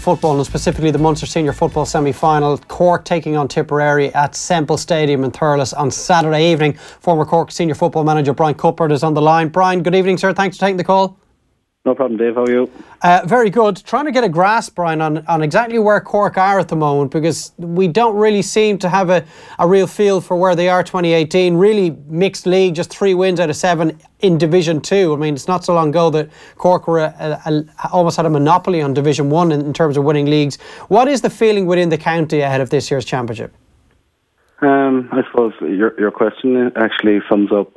football, and specifically the Munster Senior Football semi-final. Cork taking on Tipperary at Semple Stadium in Thurles on Saturday evening. Former Cork Senior Football manager Brian Cuthbert is on the line. Brian, good evening, sir. Thanks for taking the call. No problem, Dave. How are you? Very good. Trying to get a grasp, Brian, on exactly where Cork are at the moment, because we don't really seem to have a real feel for where they are 2018. Really mixed league, just 3 wins out of 7 in Division 2. I mean, it's not so long ago that Cork were almost had a monopoly on Division 1 in terms of winning leagues. What is the feeling within the county ahead of this year's championship? I suppose your question actually sums up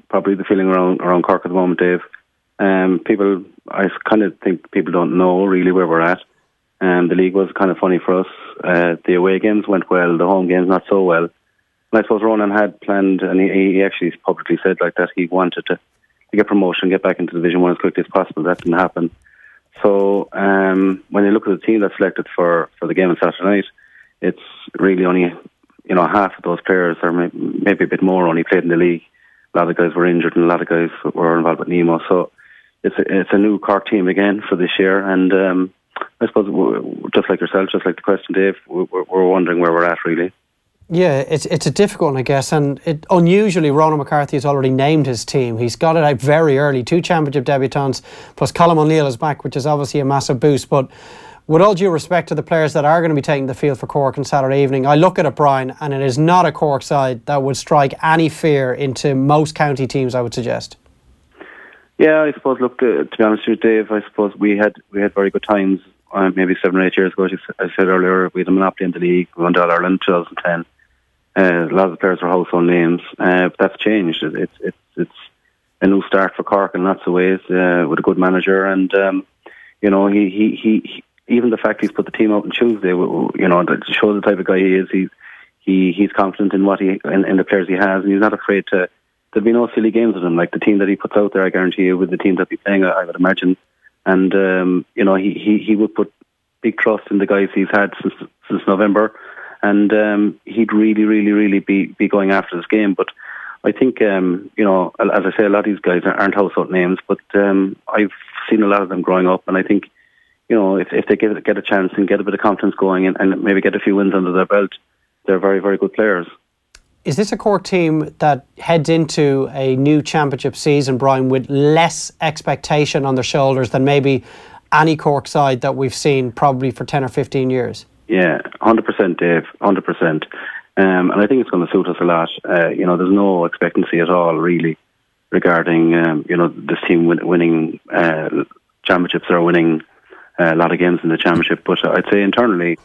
probably the feeling around Cork at the moment, Dave. I kind of think people don't know really where we're at. The league was kind of funny for us. The away games went well, the home games not so well. And I suppose Ronan had planned, and he actually publicly said like that he wanted to get promotion, get back into Division 1 as quickly as possible. That didn't happen. So when you look at the team that's selected for the game on Saturday night, it's really only half of those players, or maybe a bit more, only played in the league. A lot of guys were injured, and a lot of guys were involved with Nemo. So it's a new Cork team again for this year, and I suppose just like yourself, just like the question, Dave, we're wondering where we're at really. Yeah, it's a difficult one, I guess, and unusually Ronan McCarthy has already named his team. He's got it out very early, 2 championship debutants, plus Colm O'Neill is back, which is obviously a massive boost. But with all due respect to the players that are going to be taking the field for Cork on Saturday evening, I look at it, Brian, and it is not a Cork side that would strike any fear into most county teams, I would suggest. Yeah, I suppose, look, to be honest with you, Dave, I suppose we had very good times maybe 7 or 8 years ago. As I said earlier, we had a monopoly in the league. We won All-Ireland in 2010. A lot of the players were household names. But that's changed. It's a new start for Cork in lots of ways, with a good manager. And, he even the fact he's put the team out on Tuesday, to show the type of guy he is. He's confident in in the players he has, and he's not afraid to. There'll be no silly games with him. Like the team that he puts out there, I guarantee you, with the team that he's playing, I would imagine. And he would put big trust in the guys he's had since November, and he'd really be going after this game. But I think as I say, a lot of these guys aren't household names, but I've seen a lot of them growing up, and I think if they get a chance and get a bit of confidence going and maybe get a few wins under their belt, they're very, very good players. Is this a Cork team that heads into a new championship season, Brian, with less expectation on their shoulders than maybe any Cork side that we've seen probably for 10 or 15 years? Yeah, 100%, Dave, 100%. And I think it's going to suit us a lot. There's no expectancy at all, really, regarding, this team winning championships or winning a lot of games in the championship. But I'd say internally,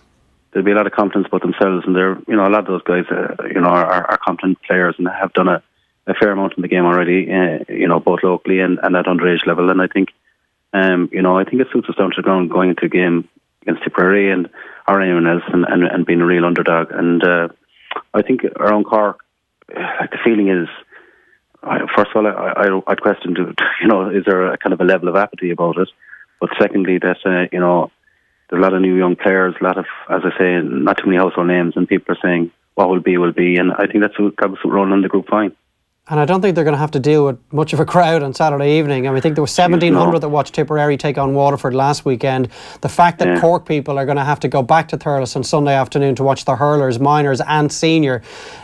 there'll be a lot of confidence about themselves, and they're, a lot of those guys, are competent players and have done a fair amount in the game already, both locally and at underage level. And I think, I think it suits us down to the ground going into a game against Tipperary or anyone else and being a real underdog. And I think around Cork, the feeling is, first of all, I'd question, is there a kind of a level of apathy about it? But secondly, that, there's a lot of new young players, a lot of, as I say, not too many household names, and people are saying what will be, and I think that was rolling in the group fine. And I don't think they're going to have to deal with much of a crowd on Saturday evening. I mean, I think there were 1,700 that watched Tipperary take on Waterford last weekend. The fact that Cork people are going to have to go back to Thurles on Sunday afternoon to watch the hurlers, minors and senior,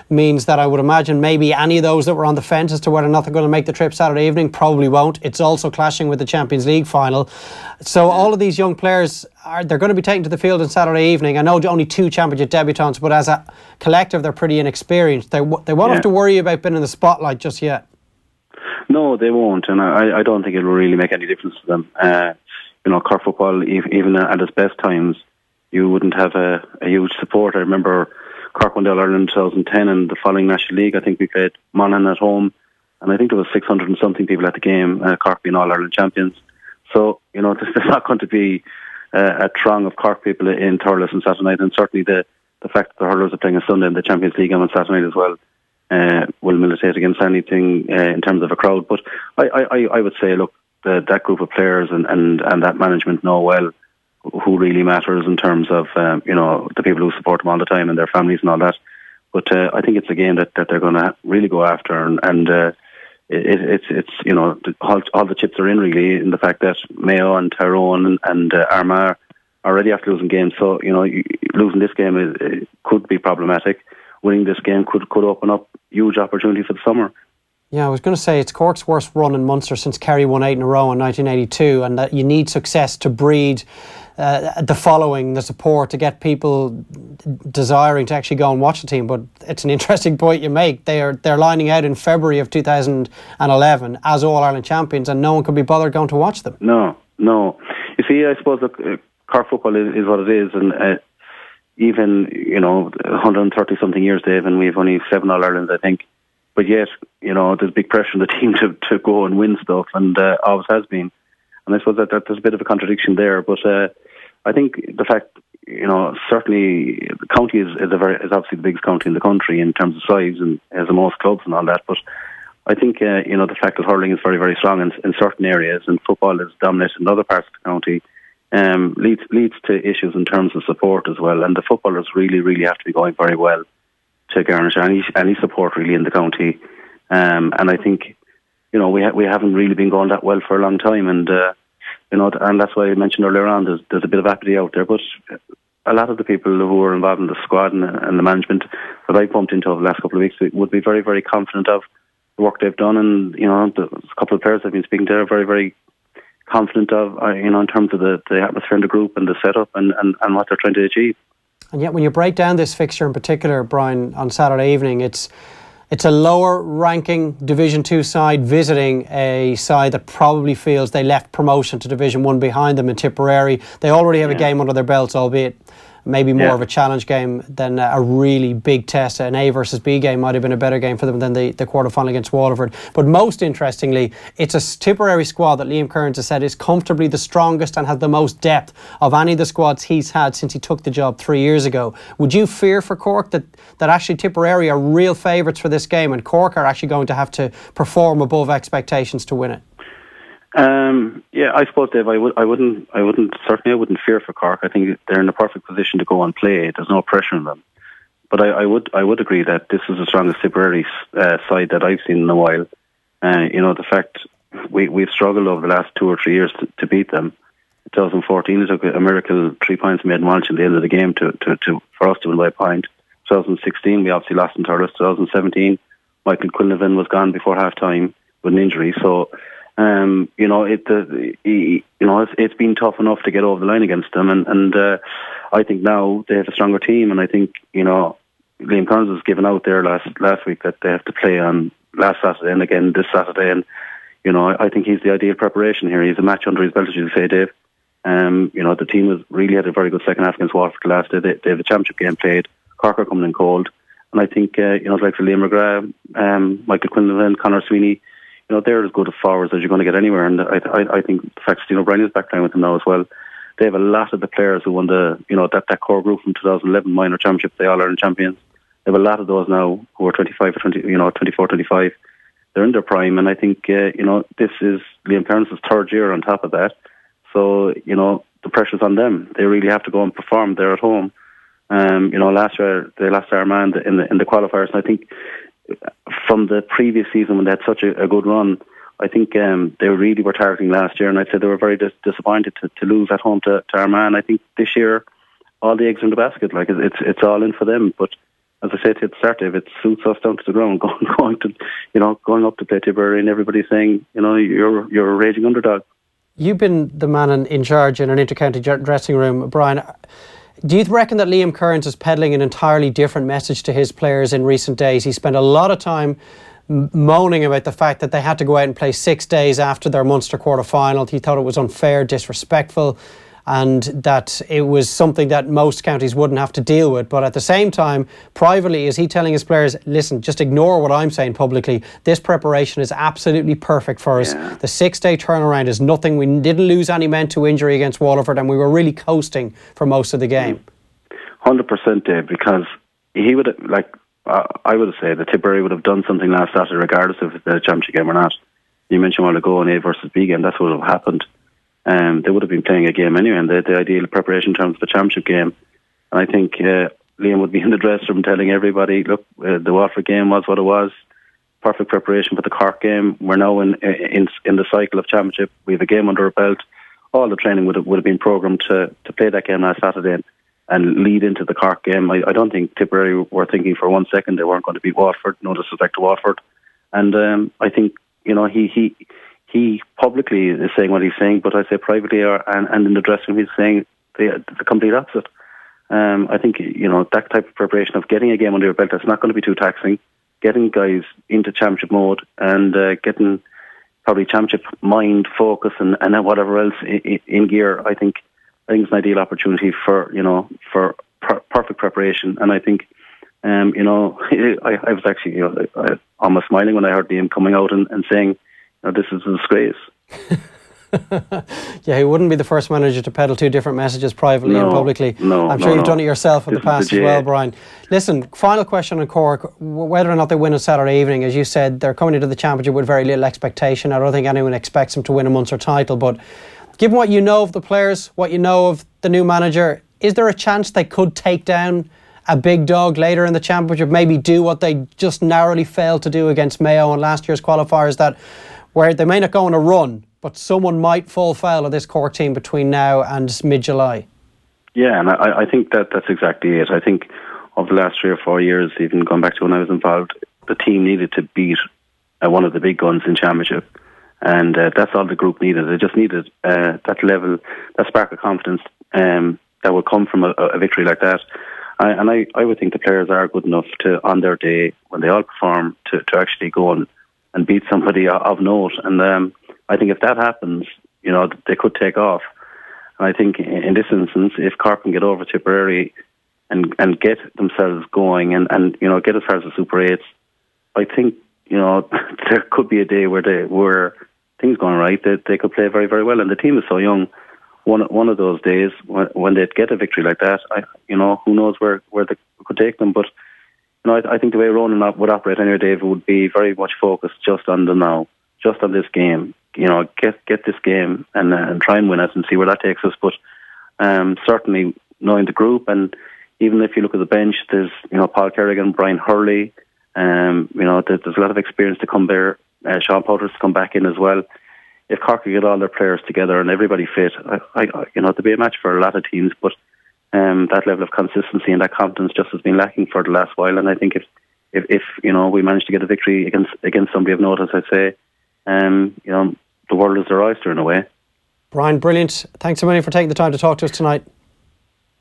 means that I would imagine maybe any of those that were on the fence as to whether or not they're going to make the trip Saturday evening probably won't. It's also clashing with the Champions League final. So all of these young players, they're going to be taken to the field on Saturday evening. I know only 2 championship debutants, but as a collective, they're pretty inexperienced. They won't have to worry about being in the spotlight just yet. No, they won't, and I don't think it will really make any difference to them. Cork football, even at its best times, you wouldn't have a huge support. I remember Cork won the All-Ireland in 2010, and the following National League, I think we played Monaghan at home, and I think there was 600 and something people at the game, Cork being All-Ireland champions. So, there's not going to be a throng of Cork people in Thurles on Saturday night, and certainly the fact that the hurlers are playing a Sunday in the Champions League game on Saturday night as well will militate against anything in terms of a crowd. But I would say, look, that group of players and that management know well who really matters in terms of the people who support them all the time and their families and all that. But I think it's a game that they're going to really go after, and it's all the chips are in really, in the fact that Mayo and Tyrone and Armagh already after losing games. So, losing this game could be problematic. Winning this game could open up huge opportunity for the summer. Yeah, I was going to say it's Cork's worst run in Munster since Kerry won 8 in a row in 1982, and that you need success to breed the following, the support, to get people desiring to actually go and watch the team. But it's an interesting point you make. They're lining out in February of 2011 as All-Ireland champions, and no one could be bothered going to watch them. No. You see, I suppose Cork football is what it is, and even 130 something years, Dave, and we've only 7 All-Irelands, I think. But yet, there's big pressure on the team to go and win stuff, and always has been. And I suppose that there's a bit of a contradiction there. But I think the fact, certainly the county is obviously the biggest county in the country in terms of size and has the most clubs and all that. But I think, the fact that hurling is very, very strong in certain areas and football is dominant in other parts of the county leads to issues in terms of support as well. And the footballers really, really have to be going very well to garnish any support really in the county. And I think, we haven't really been going that well for a long time. And, and that's why I mentioned earlier on, there's a bit of apathy out there. But a lot of the people who are involved in the squad and the management that I bumped into over the last couple of weeks would be very, very confident of the work they've done. And, the couple of players I've been speaking to are very, very confident of, in terms of the atmosphere in the group and the setup and what they're trying to achieve. And yet when you break down this fixture in particular, Brian, on Saturday evening, it's a lower ranking Division 2 side visiting a side that probably feels they left promotion to Division 1 behind them in Tipperary. They already have a game under their belts, albeit maybe more of a challenge game than a really big test. An A versus B game might have been a better game for them than the quarter-final against Waterford. But most interestingly, it's a Tipperary squad that Liam Kearns has said is comfortably the strongest and has the most depth of any of the squads he's had since he took the job 3 years ago. Would you fear for Cork that actually Tipperary are real favourites for this game and Cork are actually going to have to perform above expectations to win it? I suppose, Dave, I wouldn't fear for Cork. I think they're in a perfect position to go and play. There's no pressure on them. But I would agree that this is the strongest Tipperary side that I've seen in a while. The fact we've struggled over the last 2 or 3 years to beat them. 2014 it took a miracle 3 points made in Walsh at the end of the game for us to win by a point. 2016 we obviously lost in Thurles. 2017 Michael Quinlivan was gone before half time with an injury. So it's been tough enough to get over the line against them, and I think now they have a stronger team, and I think Liam Kearns was given out there last week that they have to play on last Saturday and again this Saturday, and I think he's the ideal preparation here. He's a match under his belt, as you say, Dave. The team has really had a very good second half against Waterford last day. They have a championship game played. Cork are coming in cold, and I think like Liam McGrath, Michael Quinlivan, Conor Sweeney. They're as good a forwards as you're going to get anywewhere, and I think the fact Steve O'Brien is back playing with them now as well. They have a lot of the players who won that core group from 2011 minor championship, the All-Ireland champions. They have a lot of those now who are 25 or 20, 24, 25. They're in their prime, and I think this is Liam Kearns' third year on top of that. So the pressure's on them. They really have to go and perform. They're at home. Last year they lost Armand in the qualifiers, and I think from the previous season when they had such a good run, I think they really were targeting last year, and I'd say they were very disappointed to lose at home to Armagh. I think this year all the eggs in the basket, like it's all in for them. But as I said at the start, it suits us down to the ground, going up to play Tipperary, and everybody's saying, you're a raging underdog. You've been the man in charge in an inter-county dressing room, Brian. Do you reckon that Liam Kearns is peddling an entirely different message to his players in recent days? He spent a lot of time moaning about the fact that they had to go out and play 6 days after their Munster quarter-final. He thought it was unfair, disrespectful, and that it was something that most counties wouldn't have to deal with. But at the same time, privately, is he telling his players, listen, just ignore what I'm saying publicly. This preparation is absolutely perfect for us. Yeah. The 6 day turnaround is nothing. We didn't lose any men to injury against Waterford, and we were really coasting for most of the game. 100%, Dave, because he would, I would say that Tipperary would have done something last Saturday regardless of the championship game or not. You mentioned a while ago an A versus B game, that's what would have happened. They would have been playing a game anyway, and the ideal preparation in terms of the championship game. And I think Liam would be in the dressing room telling everybody, look, the Waterford game was what it was. Perfect preparation for the Cork game. We're now in the cycle of championship. We have a game under our belt. all the training would have been programmed to play that game last Saturday and lead into the Cork game. I don't think Tipperary were thinking for 1 second they weren't going to beat Waterford. No disrespect to Waterford, and I think he publicly is saying what he's saying, but I say privately and in the dressing room he's saying the complete opposite. I think that type of preparation of getting a game under your belt that's not going to be too taxing, getting guys into championship mode and getting probably championship mind, focus, and whatever else in gear. I think it's an ideal opportunity for perfect preparation. And I think I was actually almost smiling when I heard him coming out and saying, this is a disgrace. Yeah, he wouldn't be the first manager to peddle two different messages privately and publicly. I'm sure you've done it yourself in the past as well, Brian. Listen, final question on Cork. Whether or not they win on Saturday evening, as you said, they're coming into the championship with very little expectation. I don't think anyone expects them to win a Munster title, but given what you know of the players, what you know of the new manager, is there a chance they could take down a big dog later in the championship, maybe do what they just narrowly failed to do against Mayo in last year's qualifiers, that where they may not go on a run, but someone might fall foul of this Cork team between now and mid-July? Yeah, and I think that's exactly it. I think over the last 3 or 4 years, even going back to when I was involved, the team needed to beat one of the big guns in championship. And that's all the group needed. They just needed that level, that spark of confidence that would come from a victory like that. I would think the players are good enough to, on their day, when they all perform, to actually go and beat somebody of note. And I think if that happens, they could take off. And I think in this instance, if Cork can get over Tipperary and get themselves going and get as far as the Super 8s, I think there could be a day where things going right, that they could play very, very well. And the team is so young. One of those days when they'd get a victory like that, who knows where they could take them. But I think the way Ronan would operate anyway, David, would be very much focused just on the now, just on this game. Get this game and try and win it and see where that takes us. But certainly knowing the group, and even if you look at the bench, there's Paul Kerrigan, Brian Hurley. There's a lot of experience to come there. Sean Powders to come back in as well. If Cork could get all their players together and everybody fit, to be a match for a lot of teams. But that level of consistency and that confidence just has been lacking for the last while. And I think if we manage to get a victory against somebody of note, as I say, the world is their oyster in a way. Brian, brilliant. Thanks a million for taking the time to talk to us tonight.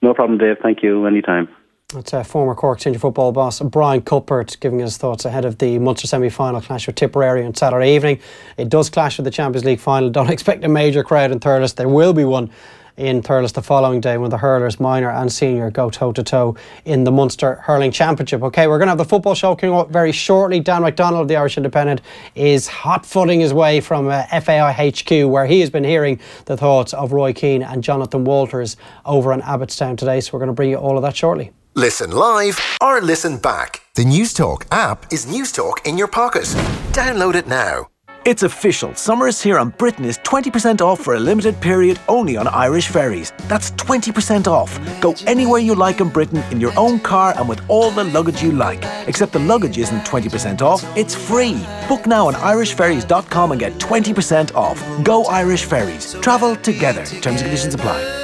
No problem, Dave. Thank you. Anytime. That's former Cork senior football boss Brian Cuthbert giving us thoughts ahead of the Munster semi-final clash with Tipperary on Saturday evening. It does clash with the Champions League final. Don't expect a major crowd in Thurles. There will be one in Thurles the following day when the hurlers, minor and senior, go toe-to-toe in the Munster Hurling Championship. OK, we're going to have the football show coming up very shortly. Dan McDonald of the Irish Independent is hot-footing his way from FAI HQ, where he has been hearing the thoughts of Roy Keane and Jonathan Walters over in Abbottstown today. So we're going to bring you all of that shortly. Listen live or listen back. The News Talk app is News Talk in your pocket. Download it now. It's official. Summer is here and Britain is 20% off for a limited period only on Irish ferries. That's 20% off. Go anywhere you like in Britain in your own car and with all the luggage you like. Except the luggage isn't 20% off, it's free. Book now on irishferries.com and get 20% off. Go Irish Ferries. Travel together. Terms and conditions apply.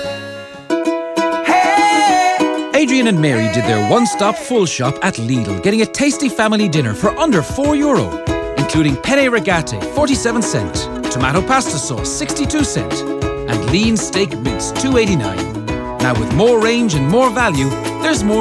Adrian and Mary did their one-stop full shop at Lidl, getting a tasty family dinner for under €4, including penne rigate, 47 cent, tomato pasta sauce, 62 cent, and lean steak mince, 2.89. Now with more range and more value, there's more